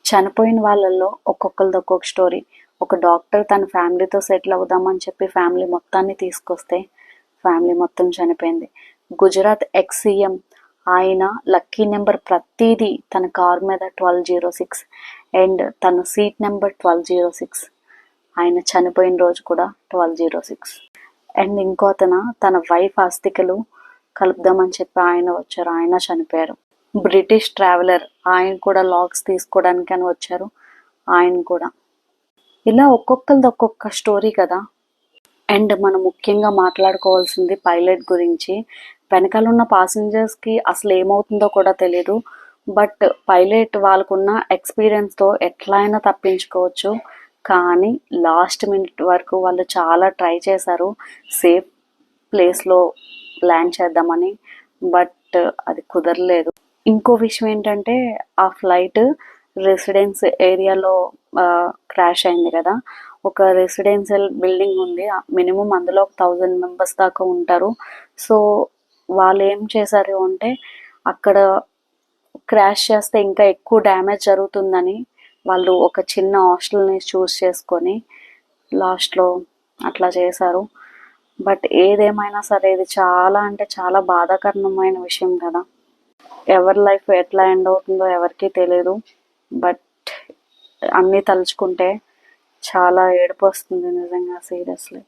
చనిపోయిన వాళ్ళల్లో ఒక్కొక్కరిది ఒక్కొక్క స్టోరీ. ఒక డాక్టర్ తన ఫ్యామిలీతో సెటిల్ అవుదామని చెప్పి ఫ్యామిలీ మొత్తాన్ని తీసుకొస్తే ఫ్యామిలీ మొత్తం చనిపోయింది. గుజరాత్ ఎక్స్ సీఎం ఆయన లక్కీ నెంబర్ ప్రతిదీ తన కార్ మీద 1206 అండ్ తన సీట్ నెంబర్ 1206. ఆయన చనిపోయిన రోజు కూడా 1206. అండ్ ఇంకో తన వైఫ్ ఆస్తికలు కలుపుదామని చెప్పి ఆయన వచ్చారు, ఆయన చనిపోయారు. బ్రిటిష్ ట్రావెలర్ ఆయన కూడా లాగ్స్ తీసుకోవడానికి అని వచ్చారు, ఆయన కూడా. ఇలా ఒక్కొక్కరిది ఒక్కొక్క స్టోరీ కదా. అండ్ మనం ముఖ్యంగా మాట్లాడుకోవాల్సింది పైలట్ గురించి. వెనకాల ఉన్న పాసింజర్స్కి అసలు ఏమవుతుందో కూడా తెలియదు. బట్ పైలట్ వాళ్ళకున్న ఎక్స్పీరియన్స్తో ఎట్లా అయినా తప్పించుకోవచ్చు. కానీ లాస్ట్ మినిట్ వరకు వాళ్ళు చాలా ట్రై చేశారు సేఫ్ ప్లేస్లో ల్యాండ్ చేద్దామని. బట్ అది కుదరలేదు. ఇంకో విషయం ఏంటంటే ఆ ఫ్లైట్ రెసిడెన్స్ ఏరియాలో క్రాష్ అయింది కదా. ఒక రెసిడెన్షియల్ బిల్డింగ్ ఉంది, మినిమం అందులో 1000 మెంబర్స్ దాకా ఉంటారు. సో వాళ్ళు ఏం చేశారు అంటే అక్కడ క్రాష్ చేస్తే ఇంకా ఎక్కువ డ్యామేజ్ జరుగుతుందని వాళ్ళు ఒక చిన్న హాస్టల్ని చూస్ చేసుకొని లాస్ట్లో అట్లా చేశారు. బట్ ఏదేమైనా సరే ఇది చాలా అంటే చాలా బాధాకరమైన విషయం కదా. ఎవరి లైఫ్ ఎట్లా ఎండ్ అవుతుందో ఎవరికీ తెలియదు. బట్ అన్నీ తలుచుకుంటే చాలా ఏడుపు వస్తుంది నిజంగా, సీరియస్లీ.